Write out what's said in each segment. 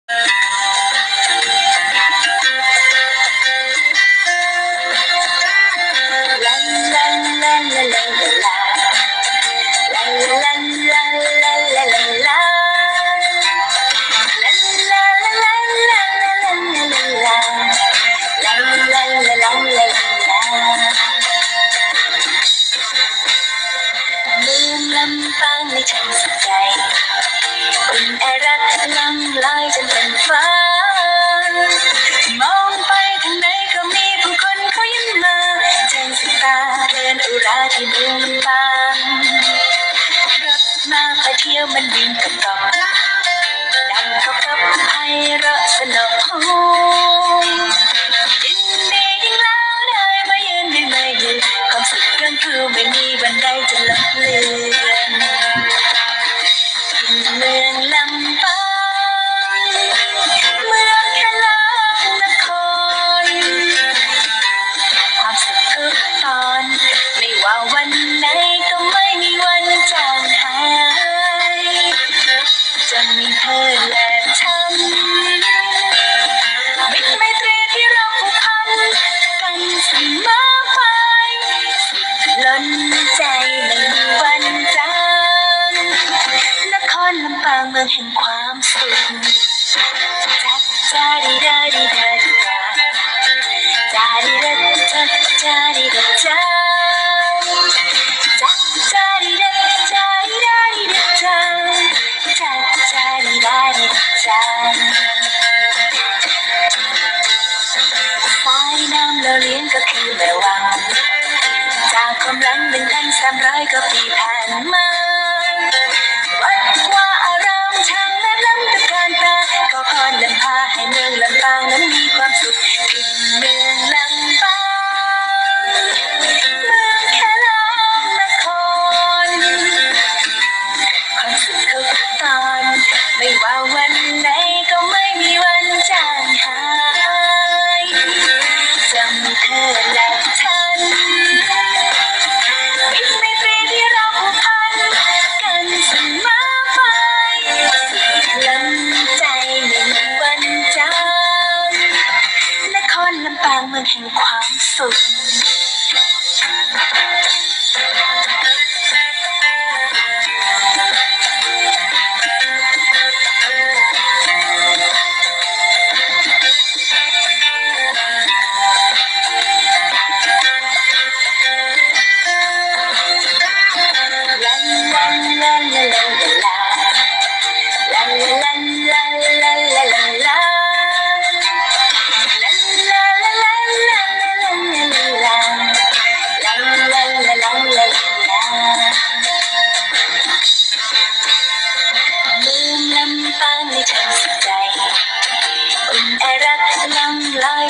ในฉันสุขใจอุ่นแอรักลังลายจนเป็นฟ้ามองไปทางไหนก็มีผู้คนเขายิ้มมาแทงสายตาเพลินอุราที่เมืองลำปางรถมาไปเที่ยวมันวิ่งกับกอบดังเขากับไพเราะสนอยินดียิ่งแล้วได้มายืนได้มายืนความสุขเรื่องคือไม่มีวันใดจะลบเลือนเมืองลำปางเมืองแค่ลางนครความสุขทุกตอนไม่ว่าวันไหนก็ไม่มีวันจางหายจนมีเธอและฉันมิตรไมตรีที่เราผูกพันกันเสมอไปล้นใจไม่มีวันจางนครลำปางเมืองแห่งความสุขจักจาดีดาดีดาดีดาจาดีดาจักจาดีดาจาจักจาดีดาจาดีดาดีดาจาจักจาดีดาดีดาจาสายน้ำเราเลี้ยงก็คือแม่วังจากความหลัง1,300 กว่าปีผ่านมาวัดว่าอารามช่างและล้ำตระการตาก็พรนำพาให้เมืองลำปางนั้นมีความสุขถิ่นเมืองลำปางเมืองแค่ลางนครความสุขทุกตอนไม่ว่าวันไหนก็ไม่มีวันจางหายจะมีเธอและฉันมิตรไมตรีที่เราผูกพันกันเสมอไปล้ำใจไม่มีวันจางนครลำปางเมืองแห่งความสุข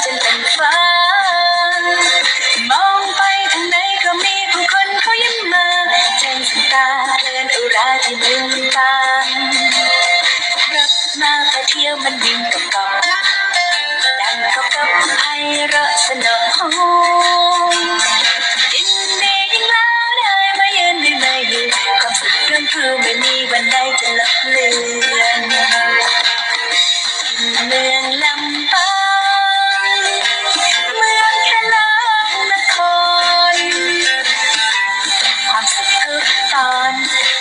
จนเป็นฟ้ามองไปทางไหนก็มีผู้คนเขายิ้มมาแทงสายตาเพลินอุราที่เมืองลำปางรถมาไปเที่ยวมันวิ่งกับกอบดังเขากับไพเราะสนอยินดียิ่งแล้วได้มายืนได้มายืนความสุขเรื่องคือไม่มีวันใดจะลบเลือนเมืองลำปาง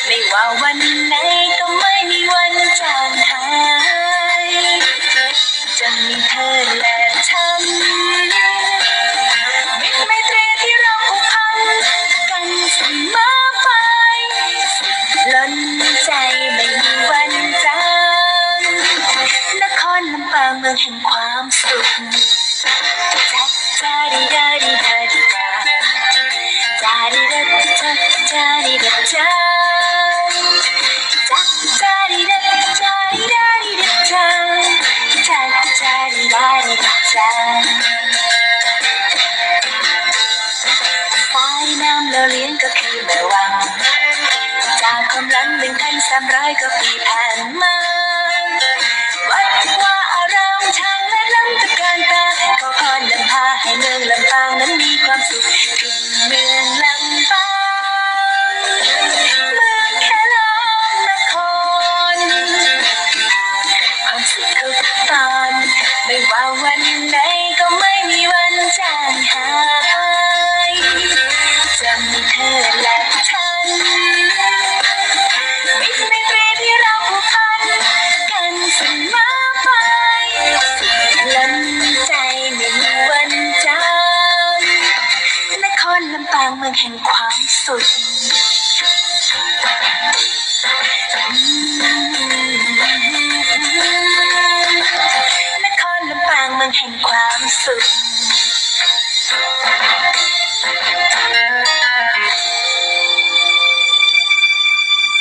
ไม่ว่าวันไหนก็ไม่มีวันจางหายจะมีเธอและฉันมิตรไมตรีที่เราผูกพันกันเสมอไปล้นใจไม่มีวันจางนครลำปางเมืองแห่งความสุขจักจาดีดาดีดาดีดาจาดีดาจักจาดีดาจาจักจาดีดาจาดีดาดีดาจาจักจาดีดาดีดาจาสายน้ำเราเลี้ยงก็คือแม่วังจากความหลัง1,300 กว่าปีผ่านมาวัดว่าอารามช่างและล้ำตระการตาขอพรนำพาให้เมืองลำปางนั้นมีความสุขถิ่นเมืองลำปางเมืองแค่ลางนครความสุขทุก ตอนไม่ว่าวันไหนก็ไม่มีวันจางหายจะมีเธอและฉันมิตรไมตรีที่เราผูกพันกันเสมอไปสุดล้นใจไม่มีวันจางนครลำปางเมืองแห่งความสุขนครลำปางเมืองแห่งความสุข